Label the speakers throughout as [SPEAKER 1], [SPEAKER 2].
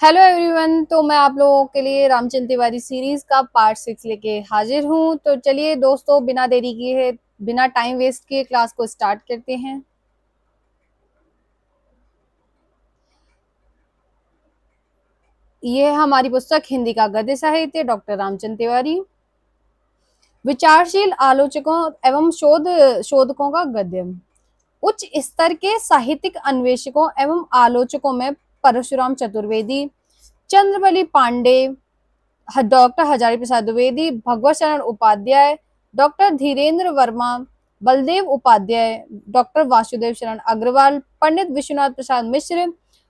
[SPEAKER 1] Hello everyone. तो मैं आप लोगों के लिए रामचंद्र तिवारी सीरीज का पार्ट 6 लेके हाजिर हूँ। तो चलिए दोस्तों, बिना देरी किए, बिना टाइम वेस्ट किए क्लास को स्टार्ट करते हैं। ये है हमारी पुस्तक हिंदी का गद्य साहित्य, डॉक्टर रामचंद्र तिवारी। विचारशील आलोचकों एवं शोधकों का गद्य। उच्च स्तर के साहित्यिक अन्वेषकों एवं आलोचकों में परशुराम चतुर्वेदी, चंद्रवली पांडे, डॉक्टर हजारी प्रसाद द्विवेदी, भगवत शरण उपाध्याय, डॉक्टर धीरेन्द्र वर्मा, बलदेव उपाध्याय, डॉक्टर वासुदेव शरण अग्रवाल, पंडित विश्वनाथ प्रसाद मिश्र,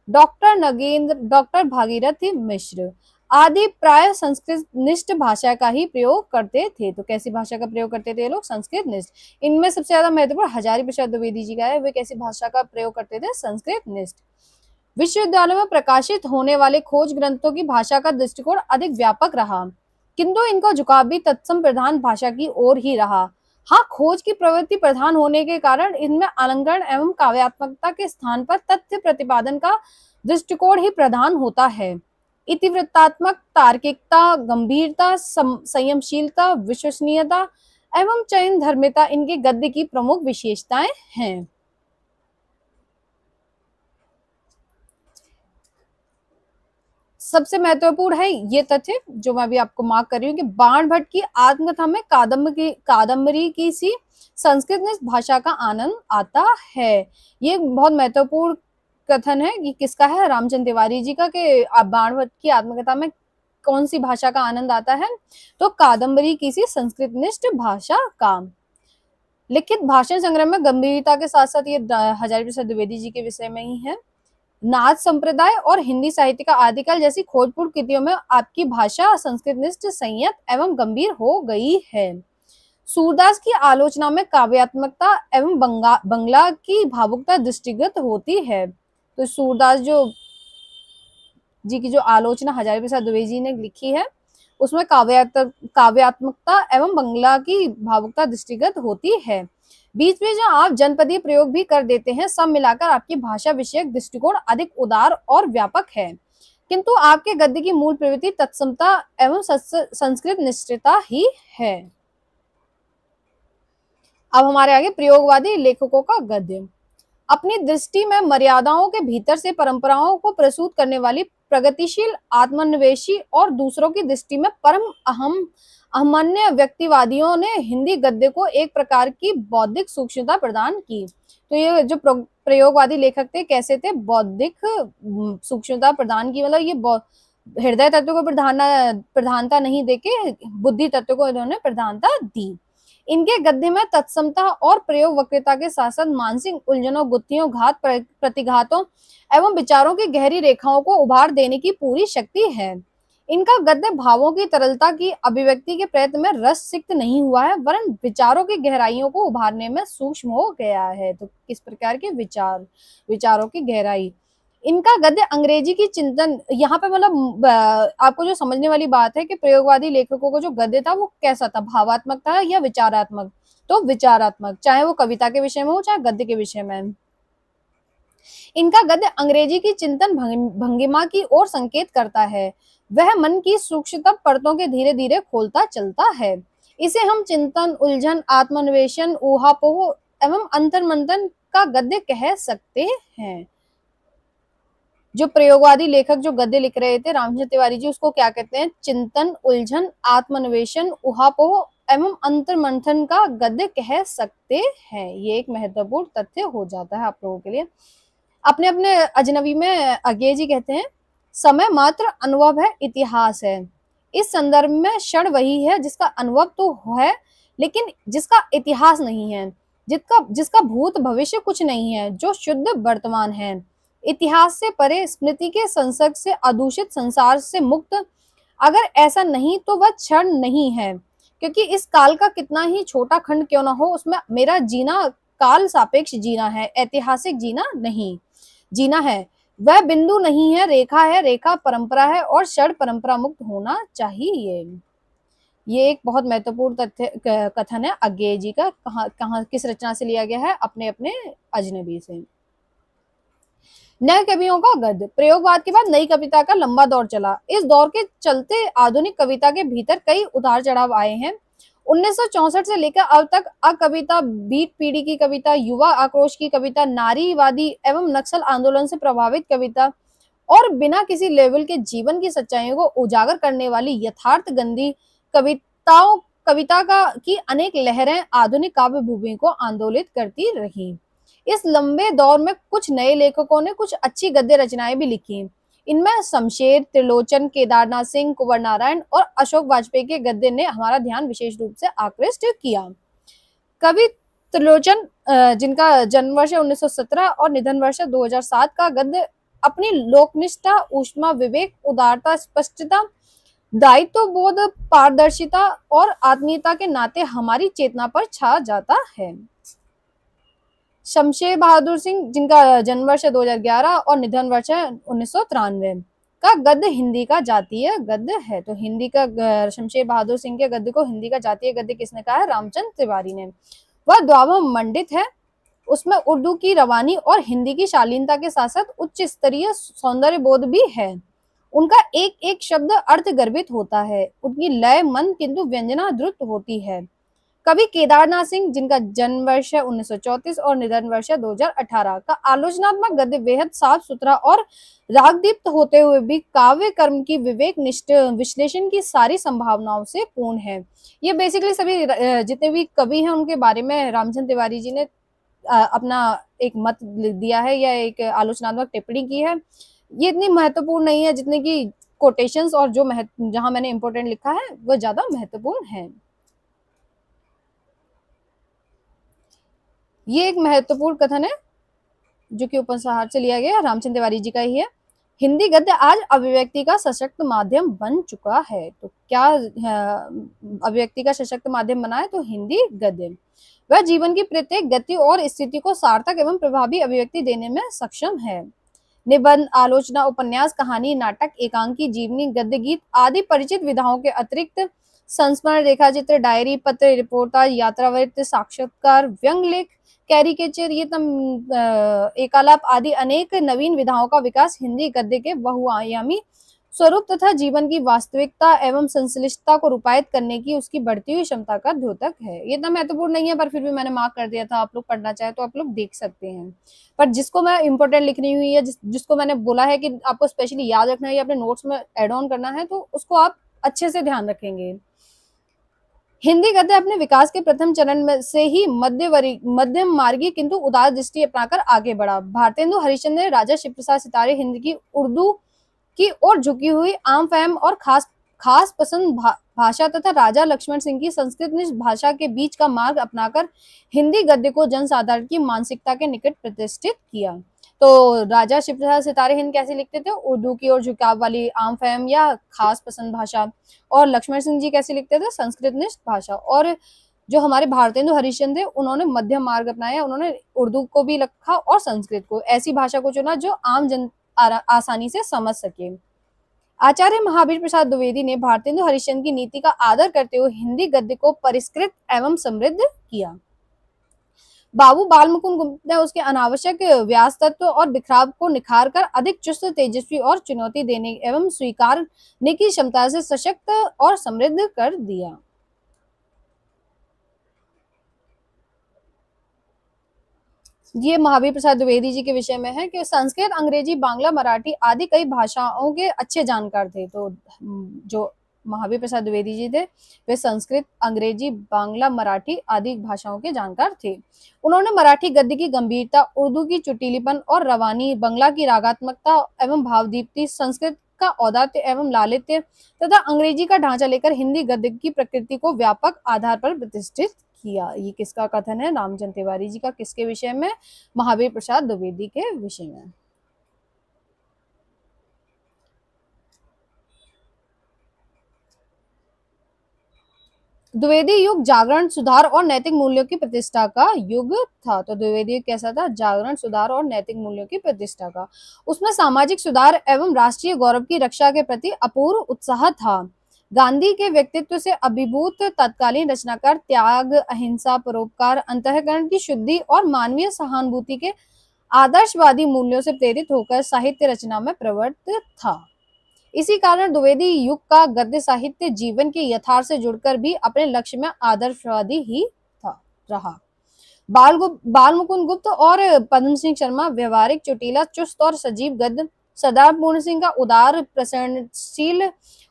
[SPEAKER 1] डॉक्टर नगेंद्र, डॉक्टर भागीरथी मिश्र आदि प्राय संस्कृत निष्ठ भाषा का ही प्रयोग करते थे। तो कैसी भाषा का प्रयोग करते थे ये लोग? संस्कृत निष्ठ। इनमें सबसे ज्यादा महत्वपूर्ण हजारी प्रसाद द्विवेदी जी का है। वे कैसी भाषा का प्रयोग करते थे? संस्कृत निष्ठ। विश्वविद्यालयों में प्रकाशित होने वाले खोज ग्रंथों की भाषा का दृष्टिकोण अधिक व्यापक रहा, किंतु इनका झुकाव भी तत्सम प्रधान भाषा की ओर ही रहा। हाँ, खोज की प्रवृत्ति प्रधान होने के कारण इनमें अलंकरण एवं काव्यात्मकता के स्थान पर तथ्य प्रतिपादन का दृष्टिकोण ही प्रधान होता है। इतिवृत्तात्मक तार्किकता, गंभीरता, संयमशीलता, विश्वसनीयता एवं चयन धर्मिता इनके गद्य की प्रमुख विशेषताएं हैं। सबसे महत्वपूर्ण है ये तथ्य जो मैं अभी आपको मार्क कर रही हूँ कि बाण भट्ट की आत्मकथा में कादम्बरी की सी संस्कृत भाषा का आनंद आता है। ये बहुत महत्वपूर्ण कथन है कि किसका है? रामचंद्र तिवारी जी का, कि बाण भट्ट की आत्मकथा में कौन सी भाषा का आनंद आता है? तो कादम्बरी की सी संस्कृतनिष्ठ भाषा का। लिखित भाषण संग्रह में गंभीरता के साथ साथ ये हजारी प्रसाद द्विवेदी जी के विषय में ही है। नाथ संप्रदाय और हिंदी साहित्य का आदिकाल जैसी खोजपूर्ण कृतियों में आपकी भाषा संस्कृतनिष्ठ, संयत एवं गंभीर हो गई है। सूरदास की आलोचना में काव्यात्मकता एवं बंगला की भावुकता दृष्टिगत होती है। तो सूरदास जी की जो आलोचना हजारी प्रसाद द्विवेदी जी ने लिखी है उसमें काव्यात्मकता एवं बंगला की भावुकता दृष्टिगत होती है। बीच में जो आप जनपदीय प्रयोग भी कर देते हैं, सब मिलाकर आपकी भाषा विषयक दृष्टिकोण अधिक उदार और व्यापक है, किंतु आपके गद्य की मूल प्रवृत्ति तत्समता एवं संस्कृत निष्ठता ही है। अब हमारे आगे प्रयोगवादी लेखकों का गद्य। अपनी दृष्टि में मर्यादाओं के भीतर से परंपराओं को प्रस्तुत करने वाली प्रगतिशील, आत्मन्वेषी और दूसरों की दृष्टि में परम अहमन्य व्यक्तिवादियों ने हिंदी गद्य को एक प्रकार की बौद्धिक सूक्ष्मता प्रदान की। तो ये जो प्रयोगवादी लेखक थे, कैसे थे? बौद्धिक सूक्ष्मता प्रदान की, मतलब ये हृदय तत्व को प्रधानता नहीं देके बुद्धि तत्व को इन्होंने प्रधानता दी। इनके गद्य में तत्समता और प्रयोग वक्रता के साथ साथ मानसिक उलझनों, गुत्थियों, घात प्रतिघातों एवं विचारों की गहरी रेखाओं को उभार देने की पूरी शक्ति है। इनका गद्य भावों की तरलता की अभिव्यक्ति के प्रयत्न में रस सिक्त नहीं हुआ है, वरन विचारों की गहराइयों को उभारने में सूक्ष्म हो गया है। तो किस प्रकार के विचारों की गहराई। इनका गद्य अंग्रेजी की चिंतन, यहाँ पे मतलब आपको जो समझने वाली बात है कि प्रयोगवादी लेखकों को जो गद्य था वो कैसा था, भावात्मक था या विचारात्मक? तो विचारात्मक, चाहे वो कविता के विषय में हो चाहे गद्य के विषय में। इनका गद्य अंग्रेजी की चिंतन भंगिमा की ओर संकेत करता है। वह मन की सूक्ष्मतम परतों के धीरे धीरे खोलता चलता है। इसे हम चिंतन, उलझन, आत्मन्वेषण, ऊहापोह एवं अंतर्मंथन का गद्य कह सकते हैं। जो प्रयोगवादी लेखक जो गद्य लिख रहे थे रामचंद्र तिवारी जी, उसको क्या कहते हैं? चिंतन, उलझन, आत्मन्वेषण, ऊहापोह एवं अंतर्मंथन का गद्य कह सकते हैं। ये एक महत्वपूर्ण तथ्य हो जाता है आप लोगों के लिए। अपने अपने अजनबी में अज्ञे जी कहते हैं, समय मात्र अनुभव है, इतिहास है। इस संदर्भ में क्षण वही है जिसका अनुभव तो है लेकिन जिसका इतिहास नहीं है, जिसका भूत भविष्य कुछ नहीं है, जो शुद्ध वर्तमान है, इतिहास से परे, स्मृति के संसर्ग से अदूषित, संसार से मुक्त। अगर ऐसा नहीं तो वह क्षण नहीं है, क्योंकि इस काल का कितना ही छोटा खंड क्यों ना हो, उसमें मेरा जीना काल सापेक्ष जीना है, ऐतिहासिक जीना नहीं जीना है। वह बिंदु नहीं है, रेखा है, रेखा परंपरा है और क्षण परंपरा मुक्त होना चाहिए। ये एक बहुत महत्वपूर्ण तथ्य कथन है अज्ञेय जी का। कहाँ किस रचना से लिया गया है? अपने अपने अजनबी से। नए कवियों का गद्य। प्रयोगवाद के बाद नई कविता का लंबा दौर चला। इस दौर के चलते आधुनिक कविता के भीतर कई उतार चढ़ाव आए हैं। 1964 से लेकर अब तक कविता, बीट पीढ़ी की कविता, युवा आक्रोश की कविता, नारीवादी एवं नक्सल आंदोलन से प्रभावित कविता और बिना किसी लेवल के जीवन की सच्चाइयों को उजागर करने वाली यथार्थ गंदी कविताओं कविता का की अनेक लहरें आधुनिक काव्य भूमि को आंदोलित करती रही। इस लंबे दौर में कुछ नए लेखकों ने कुछ अच्छी गद्य रचनाएं भी लिखी। इनमें शमशेर, त्रिलोचन, केदारनाथ सिंह, कुंवर नारायण और अशोक वाजपेयी के गद्य ने हमारा ध्यान विशेष रूप से आकृष्ट किया। कवि त्रिलोचन, जिनका जन्म वर्ष 1917 और निधन वर्ष 2007, का गद्य अपनी लोकनिष्ठा, ऊष्मा, विवेक, उदारता, स्पष्टता, दायित्व बोध, पारदर्शिता और आत्मीयता के नाते हमारी चेतना पर छा जाता है। शमशेर बहादुर सिंह, जिनका जन्म वर्ष 2011 और निधन वर्ष 1993, का गद्य हिंदी का जातीय गद्य है। तो हिंदी का शमशेर बहादुर सिंह के गद्य को हिंदी का जातीय गद्य किसने कहा है? रामचंद्र तिवारी ने। वह द्वाभव मंडित है। उसमें उर्दू की रवानी और हिंदी की शालीनता के साथ साथ उच्च स्तरीय सौंदर्य बोध भी है। उनका एक एक शब्द अर्थ गर्भित होता है। उनकी लय मंद किंतु व्यंजना द्रुत होती है। कवि केदारनाथ सिंह, जिनका जन्म वर्ष है 1934 और निधन वर्ष है 2018, का आलोचनात्मक गद्य बेहद साफ सुथरा और रागदीप्त होते हुए भी काव्य कर्म की विवेक निष्ठ विश्लेषण की सारी संभावनाओं से पूर्ण है। ये बेसिकली सभी जितने भी कवि हैं उनके बारे में रामचंद्र तिवारी जी ने अपना एक मत दिया है या एक आलोचनात्मक टिप्पणी की है। ये इतनी महत्वपूर्ण नहीं है जितने की कोटेशंस और जो जहां मैंने इंपोर्टेंट लिखा है वो ज्यादा महत्वपूर्ण है। ये एक महत्वपूर्ण कथन है जो कि उपसंहार से लिया गया, रामचंद्र तिवारी जी का ही है। हिंदी गद्य आज अभिव्यक्ति का सशक्त माध्यम बन चुका है। तो क्या अभिव्यक्ति का सशक्त माध्यम बना है? तो हिंदी गद्य। वह जीवन की प्रत्येक गति और स्थिति को सार्थक एवं प्रभावी अभिव्यक्ति देने में सक्षम है। निबंध, आलोचना, उपन्यास, कहानी, नाटक, एकांकी, जीवनी, गद्य, गीत आदि परिचित विधाओं के अतिरिक्त संस्मरण, रेखाचित्र, डायरी, पत्र, रिपोर्टाज, यात्रावृत्त, साक्षात्कार, व्यंग लेख, कैरिकेचर, ये एकालाप आदि अनेक नवीन विधाओं का विकास हिंदी गद्य के बहुआयामी स्वरूप तथा जीवन की वास्तविकता एवं संश्लिष्टता को रूपायित करने की उसकी बढ़ती हुई क्षमता का द्योतक है। ये इतना महत्वपूर्ण नहीं है पर फिर भी मैंने मार्क कर दिया था। आप लोग पढ़ना चाहे तो आप लोग देख सकते हैं। पर जिसको मैं इंपॉर्टेंट लिखनी हुई है, जिसको मैंने बोला है कि आपको स्पेशली याद रखना है या अपने नोट्स में एड ऑन करना है, तो उसको आप अच्छे से ध्यान रखेंगे। हिंदी गद्य अपने विकास के प्रथम चरण में से ही मध्यम मार्गी किंतु उदार दृष्टि अपनाकर आगे बढ़ा। भारतेंदु हरिश्चंद्र ने राजा शिव प्रसाद सितारे हिंद की उर्दू की ओर झुकी हुई आम फहम और खास पसंद भाषा तथा राजा लक्ष्मण सिंह की संस्कृत भाषा के बीच का मार्ग अपनाकर हिंदी गद्य को जनसाधारण की मानसिकता के निकट प्रतिष्ठित किया। तो राजा शिव प्रसाद सितारे हिंद कैसे लिखते थे? उर्दू की ओर झुकाव वाली आम फहम या खास पसंद भाषा। और लक्ष्मण सिंह जी कैसे लिखते थे? संस्कृतनिष्ठ भाषा। और जो हमारे भारतेंदु हरिश्चंद्र थे उन्होंने मध्यम मार्ग अपनाया। उन्होंने उर्दू को भी लिखा और संस्कृत को, ऐसी भाषा को चुना जो आम जन आसानी से समझ सके। आचार्य महावीर प्रसाद द्विवेदी ने भारतेंदु हरिश्चंद्र की नीति का आदर करते हुए हिंदी गद्य को परिष्कृत एवं समृद्ध किया। बाबू बाल मुकुंद गुप्त ने उसके अनावश्यक व्यास तत्व और बिखराव को निखार कर अधिक चुस्त, तेजस्वी और चुनौती देने एवं स्वीकारने की क्षमता से सशक्त और समृद्ध कर दिया। ये महावीर प्रसाद द्विवेदी जी के विषय में है कि संस्कृत, अंग्रेजी, बांग्ला, मराठी आदि कई भाषाओं के अच्छे जानकार थे। तो जो महावीर प्रसाद द्विवेदी जी थे वे संस्कृत, अंग्रेजी, बांग्ला, मराठी आदि भाषाओं के जानकार थे। उन्होंने मराठी गद्य की गंभीरता, उर्दू की चुटीलीपन और रवानी, बंगला की रागात्मकता एवं भावदीप्ति, संस्कृत का औदात्य एवं लालित्य तथा अंग्रेजी का ढांचा लेकर हिंदी गद्य की प्रकृति को व्यापक आधार पर प्रतिष्ठित किया। ये किसका कथन है? रामचंद्र तिवारी जी का। किसके विषय में? महावीर प्रसाद द्विवेदी के विषय में। द्विवेदी युग जागरण, सुधार और नैतिक मूल्यों की प्रतिष्ठा का युग था। तो द्विवेदी युग कैसा था? जागरण, सुधार और नैतिक मूल्यों की प्रतिष्ठा का। उसमें सामाजिक सुधार एवं राष्ट्रीय गौरव की रक्षा के प्रति अपूर्व उत्साह था। गांधी के व्यक्तित्व से अभिभूत तत्कालीन रचनाकार त्याग, अहिंसा, परोपकार, अंतःकरण की शुद्धि और मानवीय सहानुभूति के आदर्शवादी मूल्यों से प्रेरित होकर साहित्य रचना में प्रवृत्त था। इसी कारण द्विवेदी युग का गद्य साहित्य जीवन के यथार्थ से जुड़कर भी अपने लक्ष्य में आदर्शवादी ही था रहा। बाल मुकुंद गुप्त और पद्म सिंह शर्मा व्यवहारिक, चुटीला, चुस्त और सजीव गद्य, सरदार पूर्ण सिंह का उदार, प्रसन्नशील,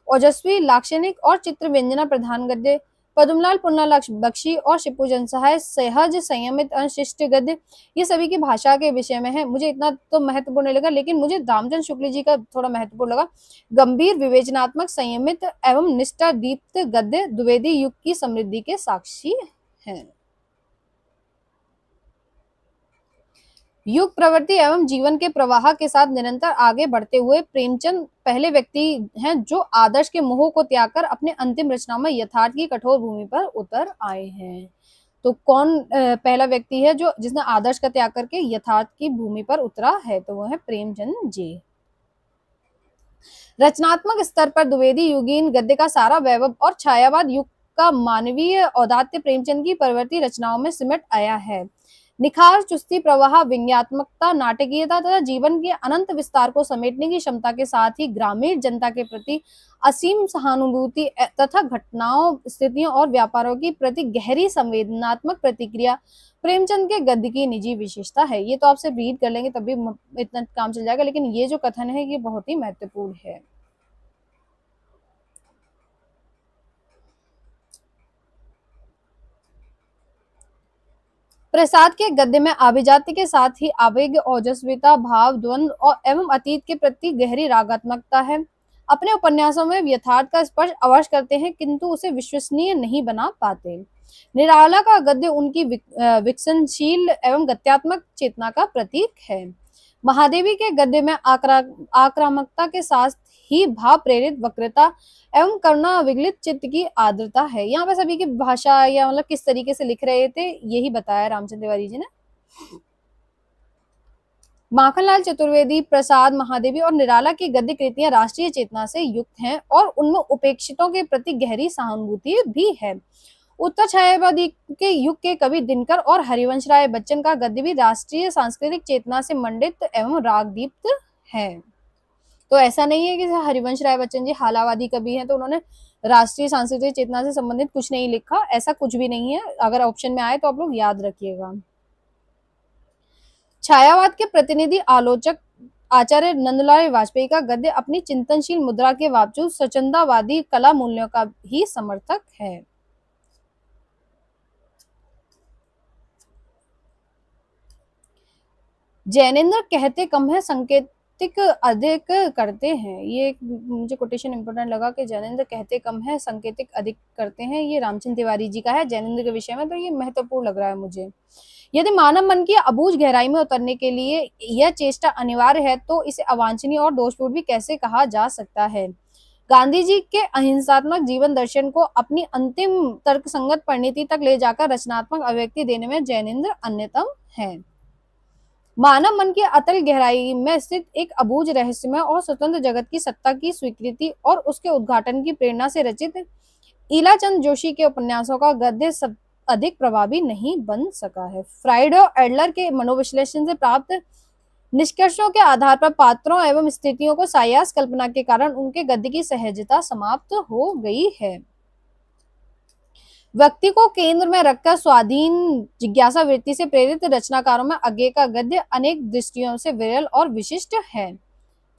[SPEAKER 1] ओजस्वी, लाक्षणिक और चित्र व्यंजना प्रधान गद्य, पद्मलाल पुन्ना बख्शी और शिपू जनसहाय सहज, संयमित, शिष्ट गद्य, ये सभी की भाषा के विषय में है। मुझे इतना तो महत्वपूर्ण नहीं लगा, लेकिन मुझे रामचंद्र शुक्ल जी का थोड़ा महत्वपूर्ण लगा। गंभीर, विवेचनात्मक, संयमित एवं निष्ठा दीप्त गद्य द्विवेदी युग की समृद्धि के साक्षी हैं। युग प्रवृत्ति एवं जीवन के प्रवाह के साथ निरंतर आगे बढ़ते हुए प्रेमचंद पहले व्यक्ति हैं जो आदर्श के मोह को त्याग कर अपने अंतिम रचनाओं में यथार्थ की कठोर भूमि पर उतर आए हैं। तो कौन पहला व्यक्ति है जो जिसने आदर्श का त्याग करके यथार्थ की भूमि पर उतरा है? तो वो है प्रेमचंद जी। रचनात्मक स्तर पर द्विवेदी युगीन गद्य का सारा वैभव और छायावाद युग का मानवीय औदात्य प्रेमचंद की परवर्ती रचनाओं में सिमट आया है। निखार, चुस्ती, प्रवाह, व्यंग्यात्मकता, नाटकीयता तथा जीवन के अनंत विस्तार को समेटने की क्षमता के साथ ही ग्रामीण जनता के प्रति असीम सहानुभूति तथा घटनाओं, स्थितियों और व्यापारों की प्रति गहरी संवेदनात्मक प्रतिक्रिया प्रेमचंद के गद्य की निजी विशेषता है। ये तो आपसे रीड कर लेंगे तभी इतना काम चल जाएगा, लेकिन ये जो कथन है ये बहुत ही महत्वपूर्ण है। प्रसाद के गद्य में आभिजात्य के साथ ही आवेग, ओजस्विता, भाव, द्वंद्व और एवं अतीत के प्रति गहरी रागात्मकता है। अपने उपन्यासों में यथार्थ का स्पर्श अवश्य करते हैं किंतु उसे विश्वसनीय नहीं बना पाते। निराला का गद्य उनकी विकसनशील एवं गत्यात्मक चेतना का प्रतीक है। महादेवी के गद्य में आक्रामकता के साथ ही भाव प्रेरित वक्रता एवं करुणा विगलित चित्त की आर्द्रता है। यहाँ पे सभी की भाषा या मतलब किस तरीके से लिख रहे थे यही बताया रामचंद्र तिवारी जी ने। माखनलाल चतुर्वेदी, प्रसाद, महादेवी और निराला की गद्य कृतियां राष्ट्रीय चेतना से युक्त हैं और उनमें उपेक्षितों के प्रति गहरी सहानुभूति भी है। उत्तर छायावादी के युग के कवि दिनकर और हरिवंश राय बच्चन का गद्य भी राष्ट्रीय सांस्कृतिक चेतना से मंडित एवं रागदीप्त है। तो ऐसा नहीं है कि हरिवंश राय बच्चन जी हालावादी कवि हैं तो उन्होंने राष्ट्रीय सांस्कृतिक चेतना से संबंधित कुछ नहीं लिखा, ऐसा कुछ भी नहीं है। अगर ऑप्शन में आए तो आप लोग याद रखिएगा। छायावाद के प्रतिनिधि आलोचक आचार्य नंदलाल वाजपेयी का गद्य अपनी चिंतनशील मुद्रा के बावजूद स्वच्छंदवादी कला मूल्यों का ही समर्थक है। जैनेन्द्र कहते कम है, संकेतिक अधिक करते हैं। ये मुझे कोटेशन इंपोर्टेंट लगा कि जैनेन्द्र कहते कम है, संकेतिक अधिक करते हैं। ये रामचंद्र तिवारी जी का है जैनेन्द्र के विषय में, तो ये महत्वपूर्ण लग रहा है मुझे। यदि मानव मन की अबूझ गहराई में उतरने के लिए यह चेष्टा अनिवार्य है तो इसे अवांछनीय और दोषपूर्ण भी कैसे कहा जा सकता है। गांधी जी के अहिंसात्मक जीवन दर्शन को अपनी अंतिम तर्कसंगत परिणति तक ले जाकर रचनात्मक अभिव्यक्ति देने में जैनेन्द्र अन्यतम है। मानव मन की अतल गहराई में स्थित एक अबूझ रहस्यमय और स्वतंत्र जगत की सत्ता की स्वीकृति और उसके उद्घाटन की प्रेरणा से रचित ईलाचंद जोशी के उपन्यासों का गद्य सब अधिक प्रभावी नहीं बन सका है। फ्राइड और एडलर के मनोविश्लेषण से प्राप्त निष्कर्षों के आधार पर पात्रों एवं स्थितियों को सायास कल्पना के कारण उनके गद्य की सहजता समाप्त हो गई है। व्यक्ति को केंद्र में रखकर स्वाधीन जिज्ञासा वृत्ति से प्रेरित रचनाकारों में आगे का गद्य अनेक दृष्टियों से विरल और विशिष्ट है।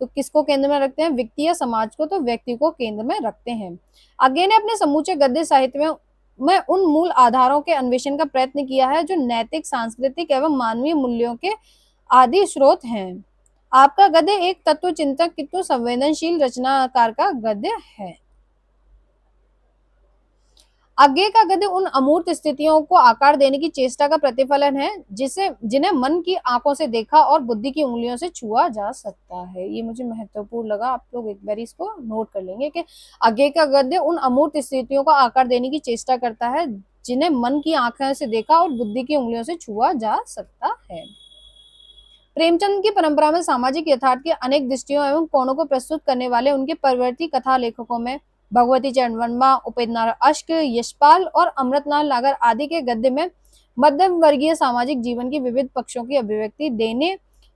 [SPEAKER 1] तो किसको केंद्र में रखते हैं? व्यक्ति या समाज को तो व्यक्ति को केंद्र में रखते हैं। आगे ने अपने समूचे गद्य साहित्य में उन मूल आधारों के अन्वेषण का प्रयत्न किया है जो नैतिक, सांस्कृतिक एवं मानवीय मूल्यों के आदि स्रोत हैं। आपका गद्य एक तत्व चिंतक किंतु संवेदनशील रचनाकार का गद्य है। आगे का गद्य उन अमूर्त स्थितियों को आकार देने की चेष्टा का प्रतिफलन है जिन्हें मन की आंखों से देखा और बुद्धि की उंगलियों से छुआ जा सकता है। ये मुझे महत्वपूर्ण लगा, आप लोग एक बार इसको नोट कर लेंगे कि आगे का गद्य उन अमूर्त स्थितियों का आकार देने की चेष्टा करता है जिन्हें मन की आंखों से देखा और बुद्धि की उंगलियों से छुआ जा सकता है। प्रेमचंद की परंपरा में सामाजिक यथार्थ के अनेक दृष्टियों एवं कोणों को प्रस्तुत करने वाले उनके परवर्ती कथा लेखकों में भगवती चरण वर्मा, उपेंद्र नारायण अश्क, यशपाल और अमृतलाल नागर आदि के गद्य में मध्यम वर्गीय सामाजिक जीवन की विविध पक्षों की अभिव्यक्ति देने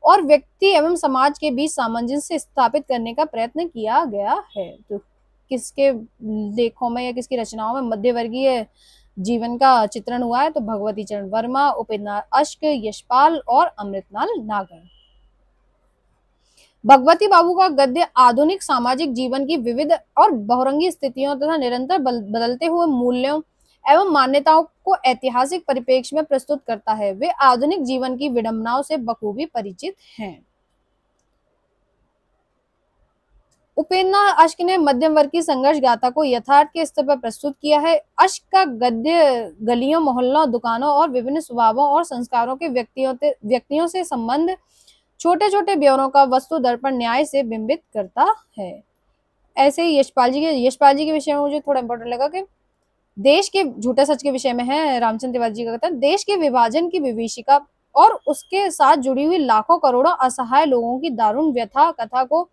[SPEAKER 1] और व्यक्ति एवं समाज के बीच सामंजस्य स्थापित करने का प्रयत्न किया गया है। तो किसके लेखों में या किसकी रचनाओं में मध्यवर्गीय जीवन का चित्रण हुआ है? तो भगवती चरण वर्मा, उपेंद्र अश्क, यशपाल और अमृतलाल नागर। भगवती बाबू का गद्य आधुनिक सामाजिक जीवन की विविध और बहुरंगी स्थितियों तथा निरंतर बदलते हुए मूल्यों एवं मान्यताओं को ऐतिहासिक परिप्रेक्ष्य में प्रस्तुत करता है। वे आधुनिक जीवन की विडंबनाओं से बखूबी परिचित हैं। उपेंद्र अश्क ने मध्यम वर्ग की संघर्ष गाथा को यथार्थ के स्तर पर प्रस्तुत किया है। अश्क का गद्य गलियों, मोहल्लों, दुकानों और विभिन्न स्वभावों और संस्कारों के व्यक्तियों से संबंध, छोटे छोटे ब्यौरों का वस्तु दर्पण न्याय से बिंबित करता है। ऐसे ही यशपाल जी के विषय में मुझे थोड़ा इंपॉर्टेंट लगा कि देश के झूठे सच के विषय में है। रामचंद्र तिवारी जी का कथन, देश के विभाजन की विभीषिका और उसके साथ जुड़ी हुई लाखों करोड़ों असहाय लोगों की दारुण व्यथा कथा को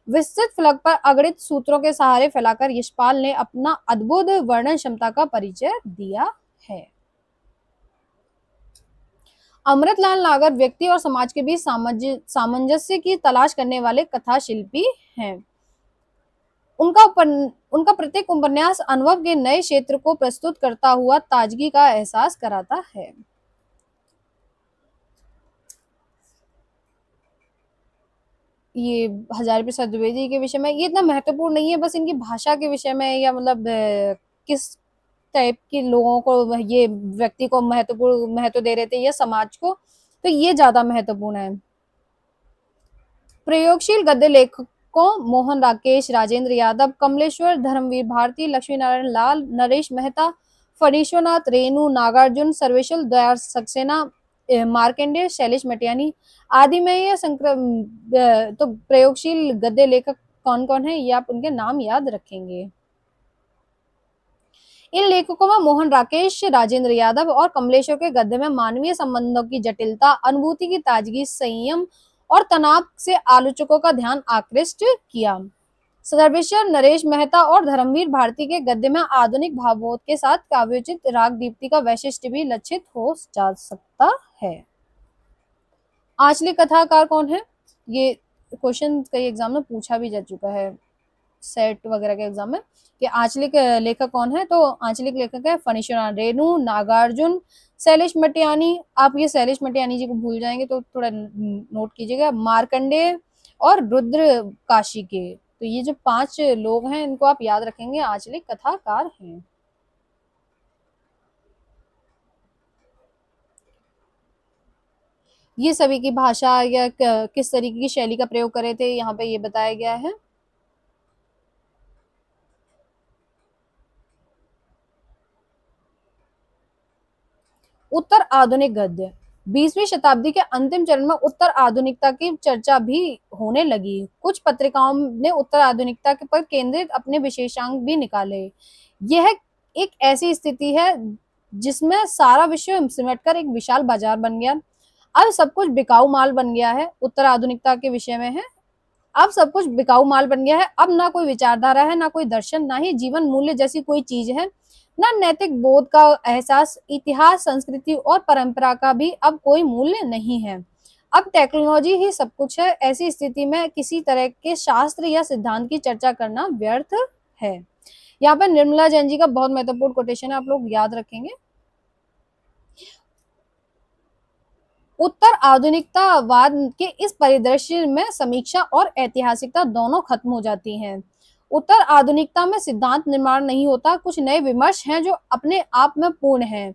[SPEAKER 1] विस्तृत फलक पर अगणित सूत्रों के सहारे फैलाकर यशपाल ने अपना अद्भुत वर्णन क्षमता का परिचय दिया है। अमृतलाल नागर व्यक्ति और समाज के बीच सामंजस्य की तलाश करने वाले कथा शिल्पी हैं। उनका प्रत्येक उपन्यास अनुभव के नए क्षेत्र को प्रस्तुत करता हुआ ताजगी का एहसास कराता है। ये हजारी प्रसाद द्विवेदी के विषय में ये इतना महत्वपूर्ण नहीं है, बस इनकी भाषा के विषय में या मतलब किस टाइप के लोगों को ये व्यक्ति को महत्व दे रहे थे या समाज को, तो ये ज्यादा महत्वपूर्ण है। प्रयोगशील गद्य लेखकों मोहन राकेश, राजेंद्र यादव, कमलेश्वर, धर्मवीर भारती, लक्ष्मी नारायण लाल, नरेश मेहता, फणीश्वरनाथ, रेणु, नागार्जुन, सर्वेश्वर दयाल सक्सेना, मार्कंडेय, शैलेश मटियानी आदि में ये तो प्रयोगशील गद्य लेखक कौन कौन है ये आप उनके नाम याद रखेंगे। इन लेखकों में मोहन राकेश, राजेंद्र यादव और कमलेश्वर के गद्य में मानवीय संबंधों की जटिलता, अनुभूति की ताजगी, संयम और तनाव से आलोचकों का ध्यान आकृष्ट किया। सर्वेश्वर, नरेश मेहता और धर्मवीर भारती के गद्य में आधुनिक भावबोध के साथ काव्योचित राग दीप्ति का वैशिष्ट्य भी लक्षित हो जा सकता है। आंचलिक कथाकार कौन है? ये क्वेश्चन कई एग्जाम में पूछा भी जा चुका है, सेट वगैरह के एग्जाम में, कि आंचलिक लेखक कौन है। तो आंचलिक लेखक है फणीश्वरनाथ, रेणु, नागार्जुन, शैलेश मटियानी। आप ये शैलेश मटियानी जी को भूल जाएंगे तो थोड़ा नोट कीजिएगा। मार्कंडेय और रुद्र काशी के, तो ये जो 5 लोग हैं इनको आप याद रखेंगे, आंचलिक कथाकार हैं। ये सभी की भाषा या किस तरीके की शैली का प्रयोग करे थे यहाँ पे ये बताया गया है। उत्तर आधुनिक गद्य, 20वीं शताब्दी के अंतिम चरण में उत्तर आधुनिकता की चर्चा भी होने लगी। कुछ पत्रिकाओं ने उत्तर आधुनिकता पर केंद्रित अपने विशेषांक भी निकाले। यह एक ऐसी स्थिति है जिसमें सारा विश्व सिमटकर एक विशाल बाजार बन गया। अब सब कुछ बिकाऊ माल बन गया है। उत्तर आधुनिकता के विषय में है, अब सब कुछ बिकाऊ माल बन गया है। अब ना कोई विचारधारा है, ना कोई दर्शन, ना ही जीवन मूल्य जैसी कोई चीज है, ना नैतिक बोध का एहसास, इतिहास, संस्कृति और परंपरा का भी अब कोई मूल्य नहीं है। अब टेक्नोलॉजी ही सब कुछ है। ऐसी स्थिति में किसी तरह के शास्त्र या सिद्धांत की चर्चा करना व्यर्थ है। यहाँ पर निर्मला जैन जी का बहुत महत्वपूर्ण कोटेशन है, आप लोग याद रखेंगे। उत्तर आधुनिकतावाद के इस परिदृश्य में समीक्षा और ऐतिहासिकता दोनों खत्म हो जाती हैं। उत्तर आधुनिकता में सिद्धांत निर्माण नहीं होता, कुछ नए विमर्श हैं जो अपने आप में पूर्ण हैं।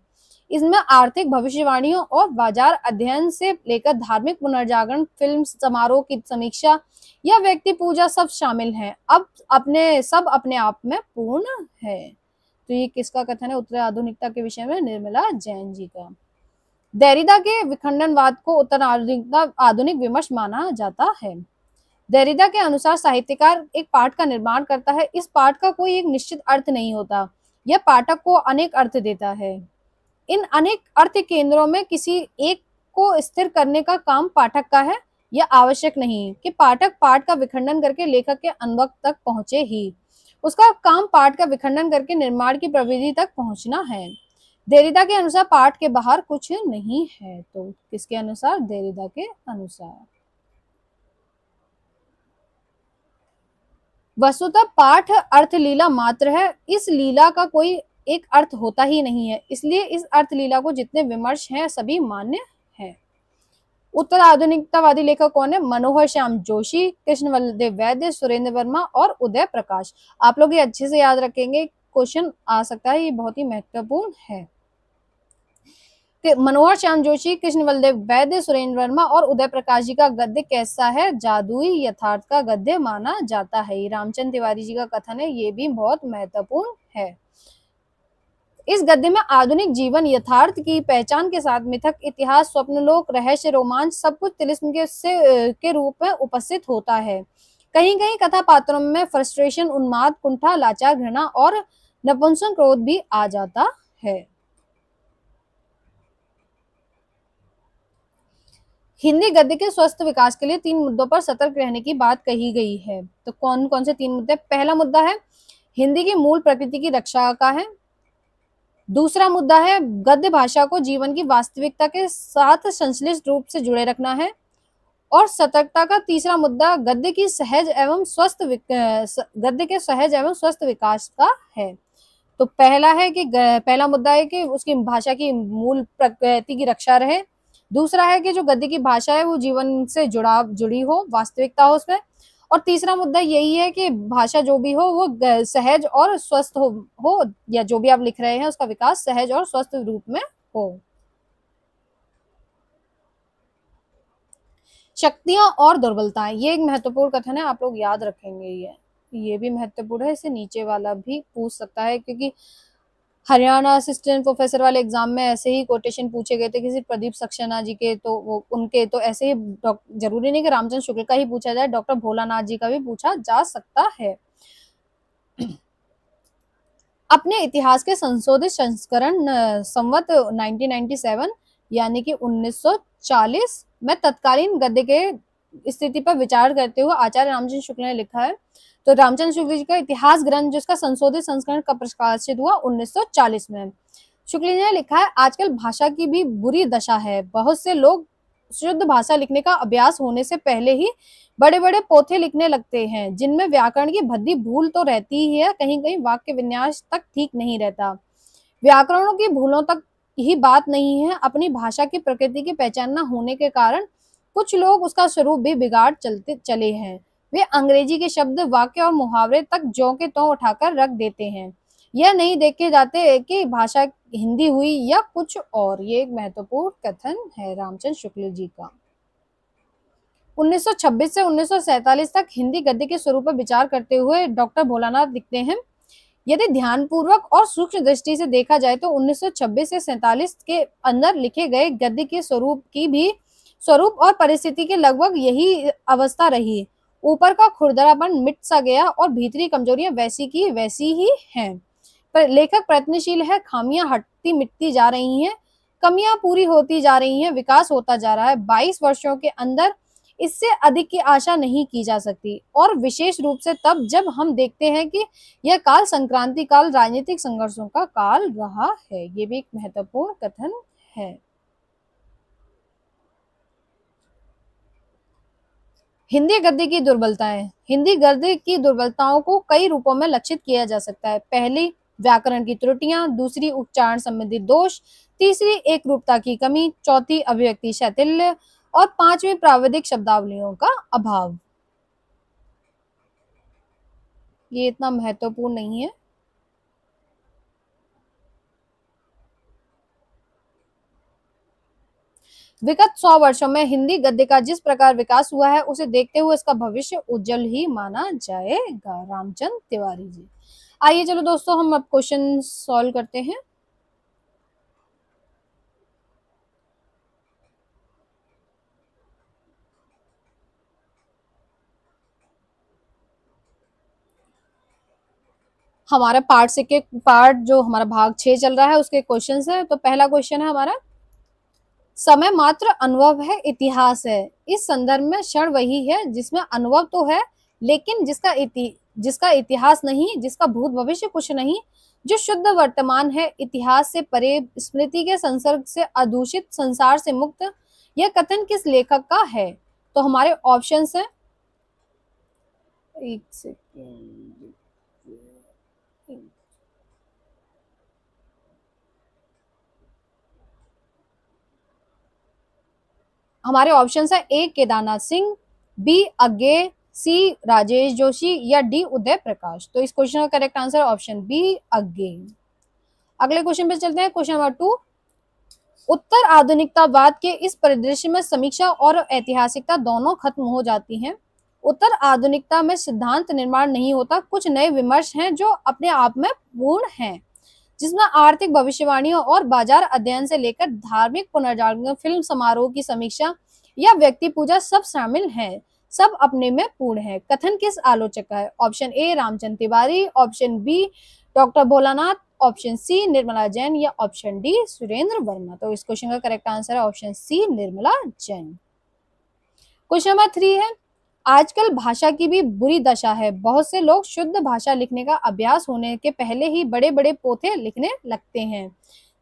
[SPEAKER 1] इसमें आर्थिक भविष्यवाणियों और बाजार अध्ययन से लेकर धार्मिक पुनर्जागरण, फिल्म समारोह की समीक्षा या व्यक्ति पूजा सब शामिल हैं। अब अपने आप में पूर्ण है। तो ये किसका कथन है उत्तर आधुनिकता के विषय में? निर्मला जैन जी का। देरिदा के विखंडनवाद को उत्तर आधुनिक विमर्श माना जाता है। देरिदा के अनुसार साहित्यकार एक पाठ का निर्माण करता है। इस पाठ का कोई एक निश्चित अर्थ नहीं होता, यह पाठक को अनेक अर्थ देता है। इन अनेक अर्थ केंद्रों में किसी एक को स्थिर करने का काम पाठक का है। यह आवश्यक नहीं कि पाठक पाठ का विखंडन करके लेखक के अनुभव तक पहुंचे ही। उसका काम पाठ का विखंडन करके निर्माण की प्रविधि तक पहुंचना है। देरिदा के अनुसार पाठ के बाहर कुछ नहीं है। तो किसके अनुसार? देरिदा के अनुसार। वस्तुतः पाठ अर्थ लीला मात्र है, इस लीला का कोई एक अर्थ होता ही नहीं है, इसलिए इस अर्थ लीला को जितने विमर्श हैं सभी मान्य है। उत्तर आधुनिकतावादी लेखक कौन है? मनोहर श्याम जोशी, कृष्ण बलदेव वैद्य, सुरेंद्र वर्मा और उदय प्रकाश। आप लोग ये अच्छे से याद रखेंगे, क्वेश्चन आ सकता है, ये बहुत ही महत्वपूर्ण है। मनोहर श्याम जोशी, कृष्ण बलदेव वैद्य, सुरेंद्र वर्मा और उदय प्रकाश जी का गद्य कैसा है? जादुई यथार्थ का गद्य माना जाता है। रामचंद्र तिवारी जी का कथन है, ये भी बहुत महत्वपूर्ण है। इस गद्य में आधुनिक जीवन यथार्थ की पहचान के साथ मिथक, इतिहास, स्वप्नलोक, रहस्य, रोमांच सब कुछ तिलिस्म के रूप में उपस्थित होता है। कहीं कहीं कथा पात्रों में फ्रस्ट्रेशन, उन्माद, कुंठा, लाचार, घृणा और नपुंसक क्रोध भी आ जाता है। हिंदी गद्य के स्वस्थ विकास के लिए 3 मुद्दों पर सतर्क रहने की बात कही गई है। तो कौन कौन से 3 मुद्दे? पहला मुद्दा है हिंदी की मूल प्रकृति की रक्षा का है। दूसरा मुद्दा है गद्य भाषा को जीवन की वास्तविकता के साथ संश्लिष्ट रूप से जुड़े रखना है। और सतर्कता का तीसरा मुद्दा गद्य के सहज एवं स्वस्थ विकास का है। तो पहला मुद्दा है कि उसकी भाषा की मूल प्रकृति की रक्षा रहे। दूसरा है कि जो गद्य की भाषा है वो जीवन से जुड़ी हो, वास्तविकता हो उसमें। और तीसरा मुद्दा यही है कि भाषा जो भी हो वो सहज और स्वस्थ हो या जो भी आप लिख रहे हैं उसका विकास सहज और स्वस्थ रूप में हो। शक्तियां और दुर्बलताएं, ये एक महत्वपूर्ण कथन है, आप लोग याद रखेंगे। ये भी महत्वपूर्ण है, इससे नीचे वाला भी पूछ सकता है, क्योंकि हरियाणा असिस्टेंट प्रोफेसर वाले एग्जाम में ऐसे ही कोटेशन पूछे गए थे किसी प्रदीप सक्सेना जी के, तो वो उनके तो ऐसे ही जरूरी नहीं कि रामचंद्र शुक्ल का ही पूछा जाए, डॉक्टर भोलानाथ जी का भी पूछा जा सकता है। अपने इतिहास के संशोधित संस्करण संवत 1997 यानी कि 1940 में तत्कालीन गद्य के स्थिति पर विचार करते हुए आचार्य रामचंद्र शुक्ल ने लिखा है। तो रामचंद्र शुक्ल जी का इतिहास ग्रंथ जिसका संशोधित संस्करण का प्रकाशित हुआ 1940 में। शुक्ल जी ने लिखा है, आजकल भाषा की भी बुरी दशा है। बहुत से लोग शुद्ध भाषा लिखने का अभ्यास होने से पहले ही बड़े बड़े पोथे लिखने लगते हैं, जिनमें व्याकरण की भद्दी भूल तो रहती ही है, कहीं कहीं वाक्य विन्यास तक ठीक नहीं रहता। व्याकरणों की भूलों तक ही बात नहीं है, अपनी भाषा की प्रकृति की पहचान न होने के कारण कुछ लोग उसका स्वरूप भी बिगाड़ चले हैं। वे अंग्रेजी के शब्द, वाक्य और मुहावरे तक ज्यों के त्यों उठाकर रख देते हैं। यह नहीं देखे जाते कि भाषा हिंदी हुई या कुछ और। ये एक महत्वपूर्ण कथन है रामचंद्र शुक्ल जी का। 1926 से 1947 तक हिंदी गद्य के स्वरूप पर विचार करते हुए डॉक्टर भोलानाथ लिखते हैं, यदि ध्यानपूर्वक और सूक्ष्म दृष्टि से देखा जाए तो 1926 से 47 के अंदर लिखे गए गद्य के स्वरूप और परिस्थिति के लगभग यही अवस्था रही। ऊपर का खुरदरापन मिट सा गया और भीतरी कमजोरियां वैसी की वैसी ही हैं। पर लेखक प्रयत्नशील है, खामियां हटती मिटती जा रही हैं, कमियां पूरी होती जा रही हैं, विकास होता जा रहा है। 22 वर्षों के अंदर इससे अधिक की आशा नहीं की जा सकती, और विशेष रूप से तब जब हम देखते हैं कि यह काल संक्रांति काल राजनीतिक संघर्षों का काल रहा है। ये भी एक महत्वपूर्ण कथन है। हिंदी गद्य की दुर्बलताएं। हिंदी गद्य की दुर्बलताओं को कई रूपों में लक्षित किया जा सकता है। पहली, व्याकरण की त्रुटियां। दूसरी, उच्चारण संबंधी दोष। तीसरी, एक रूपता की कमी। चौथी, अभिव्यक्ति शैथिल्य। और पांचवी, प्राविधिक शब्दावलियों का अभाव। ये इतना महत्वपूर्ण नहीं है। विगत 100 वर्षों में हिंदी गद्य का जिस प्रकार विकास हुआ है उसे देखते हुए इसका भविष्य उज्जवल ही माना जाएगा। रामचंद्र तिवारी जी। आइए चलो दोस्तों हम अब क्वेश्चन सॉल्व करते हैं। हमारा पार्ट जो हमारा भाग 6 चल रहा है उसके क्वेश्चन है। तो पहला क्वेश्चन है हमारा, समय मात्र अनुभव है, इतिहास है। इस संदर्भ में क्षण वही है जिसमें अनुभव तो है लेकिन जिसका इतिहास नहीं, जिसका भूत भविष्य कुछ नहीं, जो शुद्ध वर्तमान है, इतिहास से परे, स्मृति के संसर्ग से अदूषित, संसार से मुक्त। यह कथन किस लेखक का है? तो हमारे ऑप्शंस हैं, एक सेकंड, हमारे ऑप्शन है A Kedarnath Singh, B Agyeya, C Rajesh Joshi या डी उदय प्रकाश। तो इस क्वेश्चन का correct answer option B Agyeya. अगले क्वेश्चन पे चलते हैं, क्वेश्चन नंबर 2। उत्तर आधुनिकतावाद के इस परिदृश्य में समीक्षा और ऐतिहासिकता दोनों खत्म हो जाती हैं। उत्तर आधुनिकता में सिद्धांत निर्माण नहीं होता, कुछ नए विमर्श हैं जो अपने आप में पूर्ण हैं, जिसमें आर्थिक भविष्यवाणियों और बाजार अध्ययन से लेकर धार्मिक पुनर्जागरण, फिल्म समारोह की समीक्षा या व्यक्ति पूजा सब शामिल हैं, सब अपने में पूर्ण है। कथन किस आलोचक का है? Option A Ramchandra Tiwari, option B doctor Bholanath, option C Nirmala Jain या ऑप्शन डी सुरेंद्र वर्मा। तो इस क्वेश्चन का करेक्ट आंसर है option C Nirmala Jain. Question number 3 है, आजकल भाषा की भी बुरी दशा है। बहुत से लोग शुद्ध भाषा लिखने का अभ्यास होने के पहले ही बड़े बड़े पोथे लिखने लगते हैं,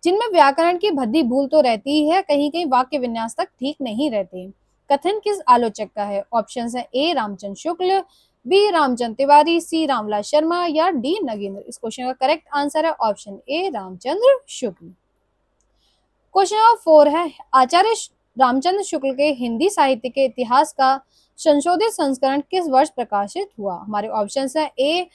[SPEAKER 1] जिनमें व्याकरण की भद्दी भूल तो रहती है, कहीं कहीं वाक्य विन्यास तक ठीक नहीं रहते। कथन किस आलोचक का है? ऑप्शन है ए रामचंद्र शुक्ल, बी रामचंद्र तिवारी, सी रामलाल शर्मा या डी नगेंद्र। इस क्वेश्चन का करेक्ट आंसर है option A Ramchandra Shukla. Question number 4 है, आचार्य रामचंद्र शुक्ल के हिंदी साहित्य के इतिहास का संशोधित संस्करण किस वर्ष प्रकाशित हुआ? हमारे ऑप्शन है ए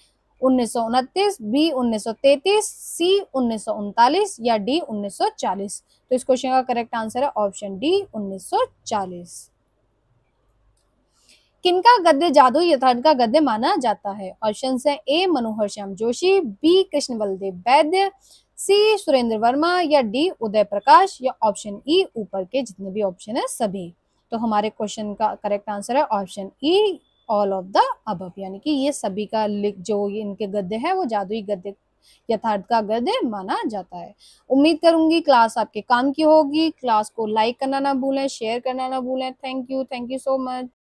[SPEAKER 1] 1929, बी 1933, सी 1939 या डी 1940। तो इस क्वेश्चन का करेक्ट आंसर है ऑप्शन डी 1940। किनका गद्य जादू यथार्थ का गद्य माना जाता है? ऑप्शन है ए मनोहर श्याम जोशी, बी कृष्ण बलदेव वैद्य, सी सुरेंद्र वर्मा या डी उदय प्रकाश या ऑप्शन ई ऊपर के जितने भी ऑप्शन है सभी। तो हमारे क्वेश्चन का करेक्ट आंसर है option E all of the above, यानी कि ये सभी का जो ये इनके गद्य है वो जादुई गद्य यथार्थ का गद्य माना जाता है। उम्मीद करूंगी क्लास आपके काम की होगी। क्लास को लाइक करना ना भूलें, शेयर करना ना भूलें। Thank you so much.